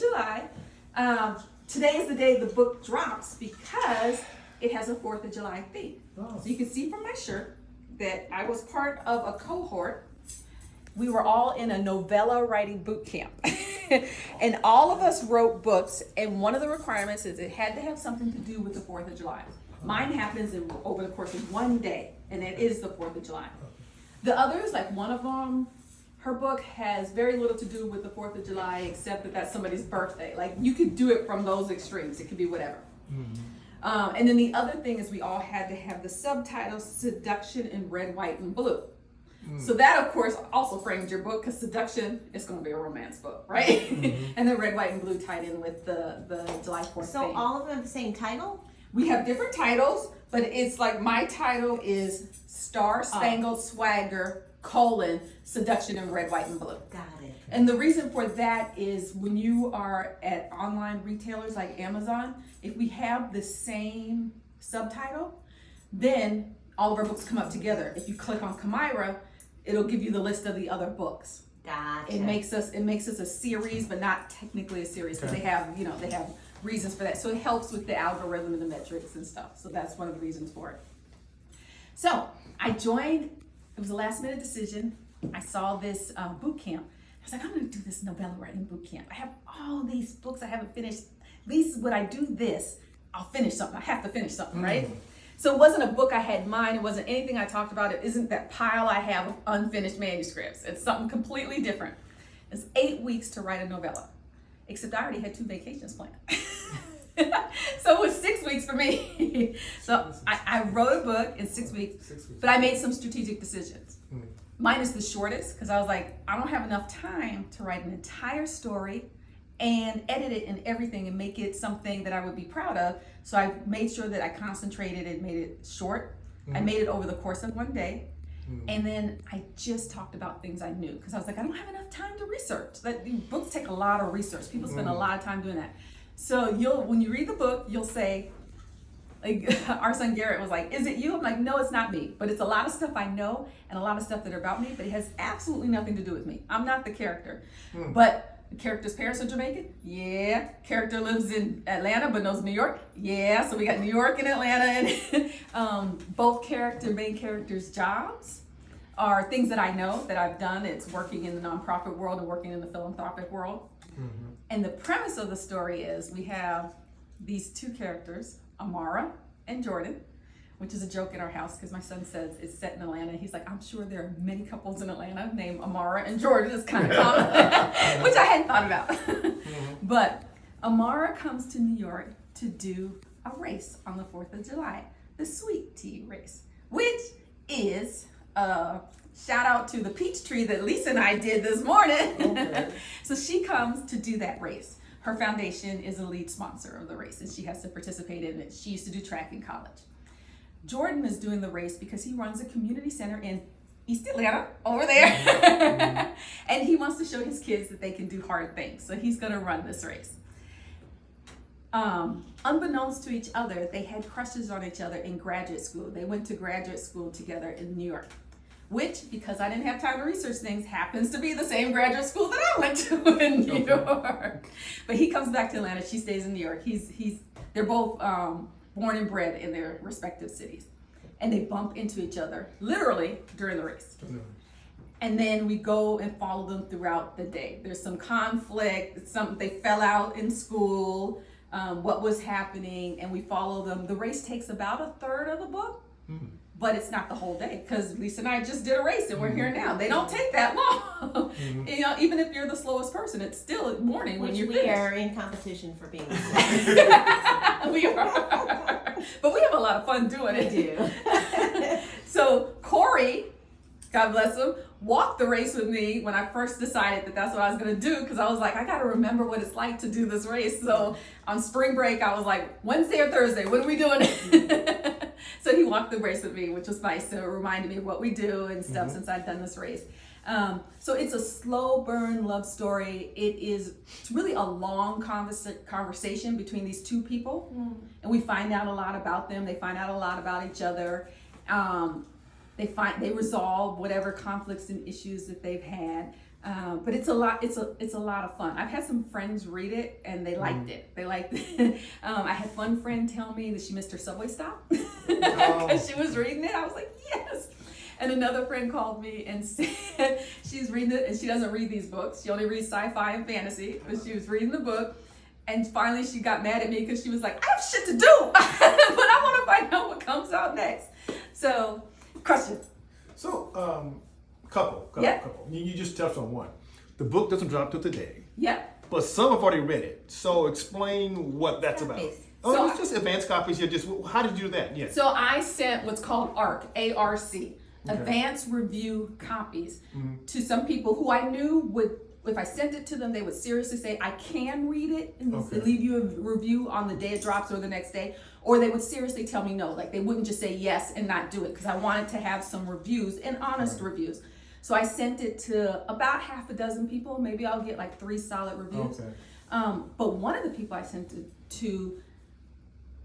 July. Today is the day the book drops because it has a 4th of July theme. Oh. So you can see from my shirt that I was part of a cohort. We were all in a novella writing boot camp. And all of us wrote books, and one of the requirements is it had to have something to do with the 4th of July. Mine happens over the course of one day, and it is the 4th of July. The others, like one of them, her book has very little to do with the 4th of July except that that's somebody's birthday. Like, you could do it from those extremes. It could be whatever. Mm-hmm. And then the other thing is we all had to have the subtitle Seduction in Red, White, and Blue. So that, of course, also framed your book because Seduction is going to be a romance book, right? Mm-hmm. And then Red, White, and Blue tied in with the July 4th So thing. all of them have the same title? We have different titles, but it's like my title is Star-Spangled Swagger, Seduction in Red, White, and Blue. Got it. And the reason for that is when you are at online retailers like Amazon, if we have the same subtitle, then all of our books come up together. If you click on Kamyra, it'll give you the list of the other books. Gotcha. It makes us a series, but not technically a series because they have reasons for that. So it helps with the algorithm and the metrics and stuff. So that's one of the reasons for it. So I joined. It was a last minute decision. I saw this boot camp. I was like, I'm going to do this novella writing boot camp. I have all these books I haven't finished. At least when I do this, I'll finish something. I have to finish something, right? So it wasn't a book I had in mind. It wasn't anything I talked about. It isn't that pile I have of unfinished manuscripts. It's something completely different. It's 8 weeks to write a novella, except I already had 2 vacations planned. So it was 6 weeks for me. So I wrote a book in 6 weeks, but I made some strategic decisions. Mine is the shortest because I was like, I don't have enough time to write an entire story and edit it and everything and make it something that I would be proud of. So I made sure that I concentrated and made it short. I made it over the course of one day. And then I just talked about things I knew because I was like, I don't have enough time to research. Books take a lot of research. People spend a lot of time doing that. So when you read the book, you'll say, like our son Garrett was like, is it you? I'm like, no, it's not me. But it's a lot of stuff I know and a lot of stuff that are about me, but it has absolutely nothing to do with me. I'm not the character. But the character's parents are Jamaican? Yeah. Character lives in Atlanta but knows New York? Yeah. So we got New York and Atlanta. And both main characters' jobs are things that I know that I've done. It's working in the nonprofit world and working in the philanthropic world. And the premise of the story is we have these 2 characters, Amara and Jordan, which is a joke in our house because my son says it's set in Atlanta. He's like, I'm sure there are many couples in Atlanta named Amara and Jordan. It's kind of common, which I hadn't thought about. But Amara comes to New York to do a race on the 4th of July, the Sweet Tea Race, which is shout out to the peach tree that Lisa and I did this morning. Okay. So she comes to do that race. Her foundation is a lead sponsor of the race and she has to participate in it. She used to do track in college. Jordan is doing the race because he runs a community center in East Atlanta, over there. And he wants to show his kids that they can do hard things. So he's going to run this race. Unbeknownst to each other, they had crushes on each other in graduate school. They went to graduate school together in New York, which, because I didn't have time to research things, happens to be the same graduate school that I went to in New York. But he comes back to Atlanta. She stays in New York. They're both born and bred in their respective cities. And they bump into each other, literally, during the race. And then we go and follow them throughout the day. There's some conflict, they fell out in school, what was happening, and we follow them. The race takes about a third of the book, but it's not the whole day, because Lisa and I just did a race and we're here now. They don't take that long. You know, even if you're the slowest person, it's still morning when you're finished. We are in competition for being the slowest. We are. But we have a lot of fun doing it. We do. So Corey, God bless him, walked the race with me when I first decided that that's what I was going to do, because I was like, I got to remember what it's like to do this race. So on spring break, I was like, Wednesday or Thursday, what are we doing? So he walked the race with me, which was nice. So it reminded me of what we do and stuff since I'd done this race. So it's a slow burn love story. It's really a long conversation between these two people. And we find out a lot about them. They find out a lot about each other. They resolve whatever conflicts and issues that they've had. But it's a lot. It's a lot of fun. I've had some friends read it and they liked it. They liked it. I had one friend tell me that she missed her subway stop because she was reading it. I was like, yes. And another friend called me and said she's reading it, and she doesn't read these books. She only reads sci-fi and fantasy. But she was reading the book, and finally she got mad at me because she was like, I have shit to do, but I want to find out what comes out next. So, question. So, couple. Yeah. You just touched on one. The book doesn't drop till today, Yep. but some have already read it. So explain what that's about. Copies. Oh, So it's just advanced copies. Just how did you do that? Yes. So I sent what's called ARC, A-R-C, Okay. advanced review copies Mhm. to some people who I knew would, if I sent it to them, they would seriously say, I can read it and Okay. leave you a review on the day it drops or the next day. Or they would seriously tell me no, like they wouldn't just say yes and not do it, because I wanted to have some reviews and honest reviews. So I sent it to about half a dozen people. Maybe I'll get like 3 solid reviews. Okay. But one of the people I sent it to,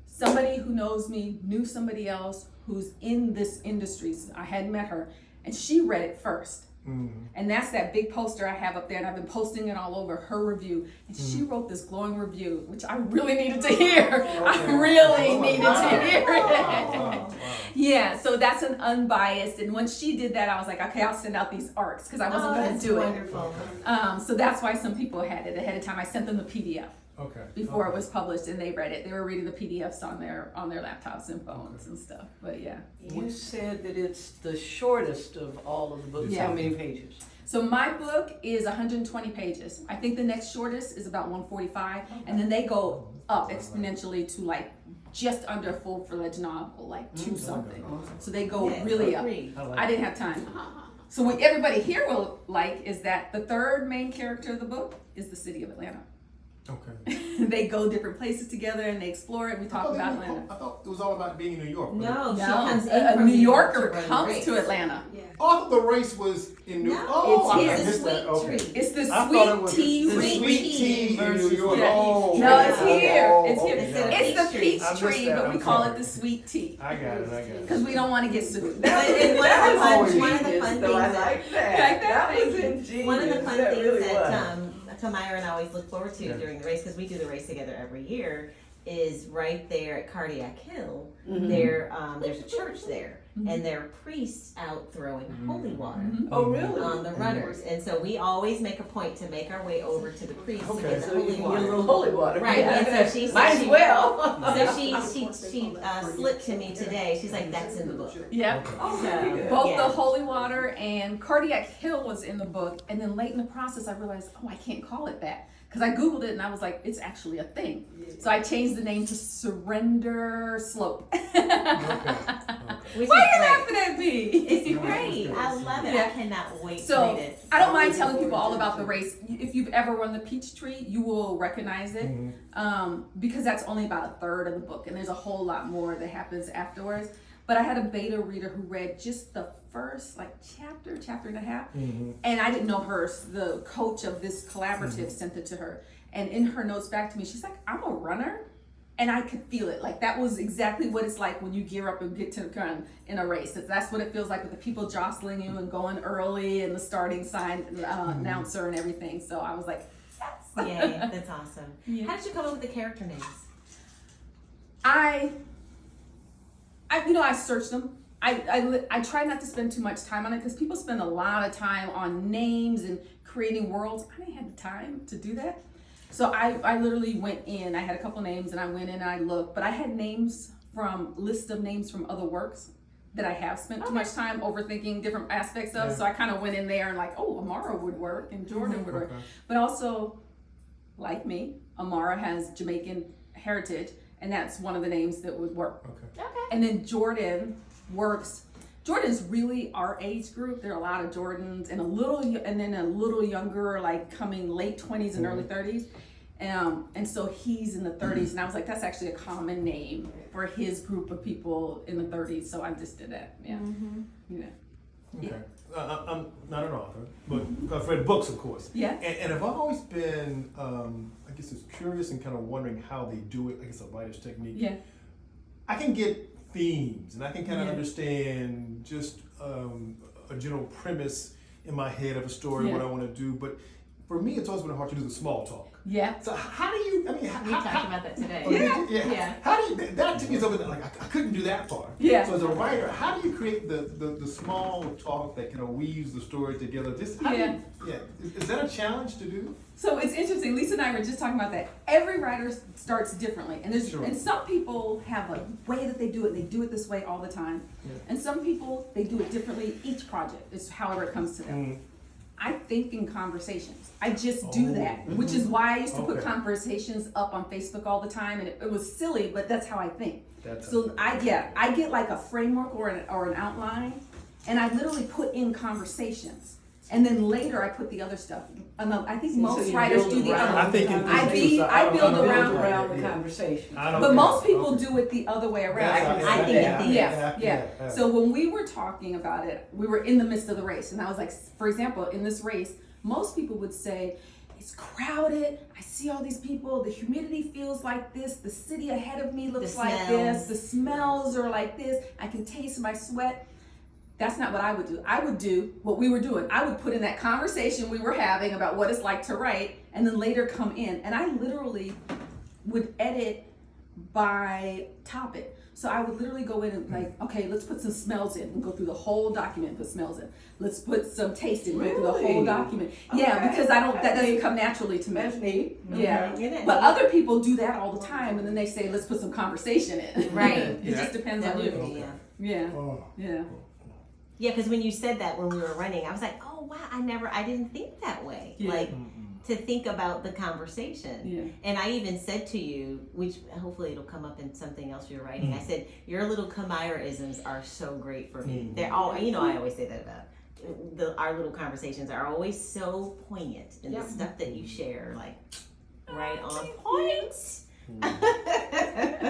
somebody who knows me, knew somebody else who's in this industry. So I hadn't met her, and she read it first. Mhm. And that's that big poster I have up there, and I've been posting it all over, her review. And she Mm-hmm. wrote this glowing review, which I really needed to hear. I really needed to hear it. Wow. Yeah, so that's an unbiased. And when she did that, I was like, okay, I'll send out these ARCs, because I wasn't going to do Wonderful. it. So that's why some people had it ahead of time. I sent them the PDF Okay. before it was published, and they read it. They were reading the PDFs on their laptops and phones and stuff. But yeah. You said that it's the shortest of all of the books. Yeah. How many pages? So my book is 120 pages. I think the next shortest is about 145, and then they go up exponentially to like just under a full-fledged novel, like 2 something. So they go really up. Agreed. I didn't have time. So what everybody here will like is that the third main character of the book is the city of Atlanta. Okay. They go different places together and they explore it. We talk about Atlanta. I thought it was all about being in New York. No, she No, comes in a from New New York Yorker to run the comes race. to Atlanta. Oh, I thought the race was in New York. No, Oh, I it's missed a that. sweet Okay. treat. It's the I thought it was sweet tea. the Sweet sweet tea tea in New versus York. Yeah. Oh, No, okay. it's here. Oh, It's here. okay. Instead of It's the peach peach I missed tree, that. but we I'm call sorry. it the sweet tea I got it. because we don't want to get sued. But and one of the fun Though, I things like that. Like that? That was ingenious. one of the fun That things really that was. Kamyra and I always look forward to Yeah. during the race, because we do the race together every year, is right there at Cardiac Hill. Mhm. There's a church there, and there are priests out throwing holy water Oh, really? on the runners, and so we always make a point to make our way over to the priests to Okay. get the So you holy can get a water. little holy water. Right, and so she Might as well. So she slipped to me today. She's like, "That's in the book." Yep. Oh, very good. Both Yeah. the holy water and Cardiac Hill was in the book, and then late in the process, I realized, oh, I can't call it that, because I googled it and I was like, it's actually a thing. So I changed the name to Surrender Slope. Which Why are you is great. laughing at me? It's great. I love it. Yeah. I cannot wait to So read it. I don't mind telling people all about the race. If you've ever run the Peachtree, you will recognize it, because that's only about a third of the book, and there's a whole lot more that happens afterwards. But I had a beta reader who read just the first chapter and a half, and I didn't know her. The coach of this collaborative sent it to her, and in her notes back to me, she's like, "I'm a runner." And I could feel it. Like, that was exactly what it's like when you gear up and get to run in a race. That's what it feels like with the people jostling you and going early and the starting sign announcer and everything. So I was like, yes. Yay, that's awesome. Yeah. How did you come up with the character names? I searched them. I try not to spend too much time on it, because people spend a lot of time on names and creating worlds. I didn't have the time to do that. So I literally went in. I had a couple names, and I went in and I looked. But I had list of names from other works that I have spent too much time overthinking different aspects of. Yeah. So I kind of went in there and like, oh, Amara would work and Jordan would work. But also, like me, Amara has Jamaican heritage, and that's one of the names that would work. Okay. Okay. And then Jordan's really our age group. There are a lot of Jordans and a little younger, like coming late 20s and early 30s. And so he's in the 30s, and I was like, that's actually a common name for his group of people in the 30s. So I just did that. Yeah. Yeah. Okay. I'm not an author, but I've read books, of course. Yeah. And I've always been, I guess, it's curious and kind of wondering how they do it. I guess a writer's technique. Yeah. I can get themes, and I can kind of Yeah. understand just a general premise in my head of a story, Yeah. what I want to do. But for me, it's always been hard to do the small talk. Yeah. So how do you? I mean, We talked about that today. Oh, did you? Yeah. How do you? That to me is over there. Like I couldn't do that part. Yeah. So as a writer, how do you create the small talk that kind of weaves the story together? Just how do you, yeah. Is that a challenge to do? So it's interesting. Lisa and I were just talking about that. Every writer starts differently, and there's Sure. and some people have a way that they do it. They do it this way all the time, and some people they do it differently. Each project is however it comes to them. I think in conversations. I just do that, which is why I used to put Okay. conversations up on Facebook all the time, and it was silly, but that's how I think. That's So I get like a framework or an outline, and I literally put in conversations, and then later I put the other stuff. I think So most you writers build do the around other. I think I build around the yeah. conversation. I don't But get most it. people Okay. do it the other way around. That's- I think it Yeah, yeah. yeah. So when we were talking about it, we were in the midst of the race, and I was like, for example, in this race, most people would say, it's crowded, I see all these people, the humidity feels like this, the city ahead of me looks The like this, smells. the smells are like this, I can taste my sweat. That's not what I would do. I would do what we were doing. I would put in that conversation we were having about what it's like to write, and then later come in. And I literally would edit by topic. So I would literally go in and like, okay, let's put some smells in and go through the whole document and put smells in. Let's put some taste in, go through the whole Really? document. Yeah, Okay. because that doesn't come naturally to me. That's neat. Yeah. Isn't it But neat? other people do that all the time, and then they say, let's put some conversation in. Right. It just depends That on would you. be, yeah. Yeah, Oh. yeah. Yeah, because when you said that when we were running, I was like, oh wow, I didn't think that way. Yeah. Like to think about the conversation. Yeah. And I even said to you, which hopefully it'll come up in something else you're writing. I said your little Kamyra-isms are so great for me. They're all, you know, I always say that about our little conversations are always so poignant, and the stuff that you share, like right on point.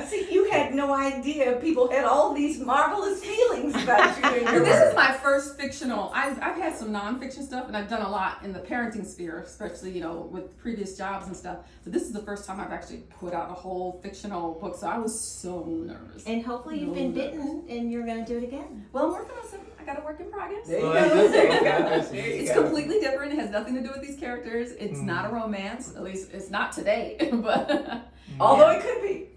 See, you had no idea people had all these marvelous feelings about you in your This work. is my first fictional. I've had some nonfiction stuff, and I've done a lot in the parenting sphere, especially with previous jobs and stuff. But this is the first time I've actually put out a whole fictional book, so I was so nervous. And hopefully you've been bitten, and you're gonna do it again. Well, I'm working on something. I got a work in progress. There you Well, go. that's There you it. go. That's There it. you It's go. completely different. It has nothing to do with these characters. It's not a romance. At least it's not today. But Although it could be.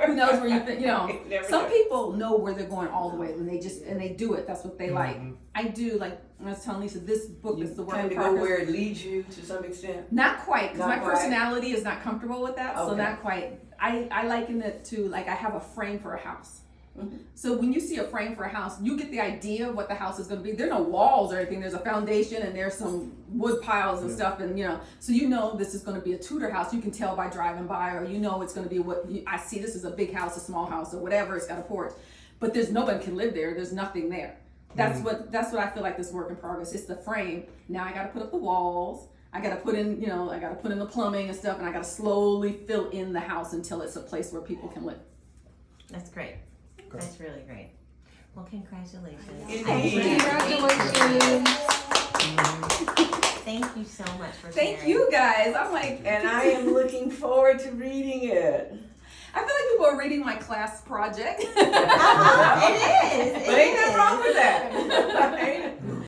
who knows where you've been? Never Some know. people know where they're going all the way when they do it. That's what they like. I do. Like I was telling Lisa, this book You is the work kind in of go progress. where it leads you to some extent. Not quite, because Not my quite. personality is not comfortable with that, so Okay. not quite. I liken it to like I have a frame for a house. Mhm. So when you see a frame for a house, you get the idea of what the house is going to be. There are no walls or anything. There's a foundation and there's some wood piles and stuff, and so this is going to be a Tudor house. You can tell by driving by, or it's going to be what I see. This is a big house, a small house, or whatever. It's got a porch, but there's nobody can live there. There's nothing there. That's what I feel like this work in progress. It's the frame. Now I got to put up the walls. I got to put in, I got to put in the plumbing and stuff, and I got to slowly fill in the house until it's a place where people can live. That's great. That's really great. Well, congratulations. Congratulations. Thank you so much for Thank sharing. you guys. I'm like, And I am looking forward to reading it. I feel like people are reading my class project. It is. But ain't nothing wrong with that.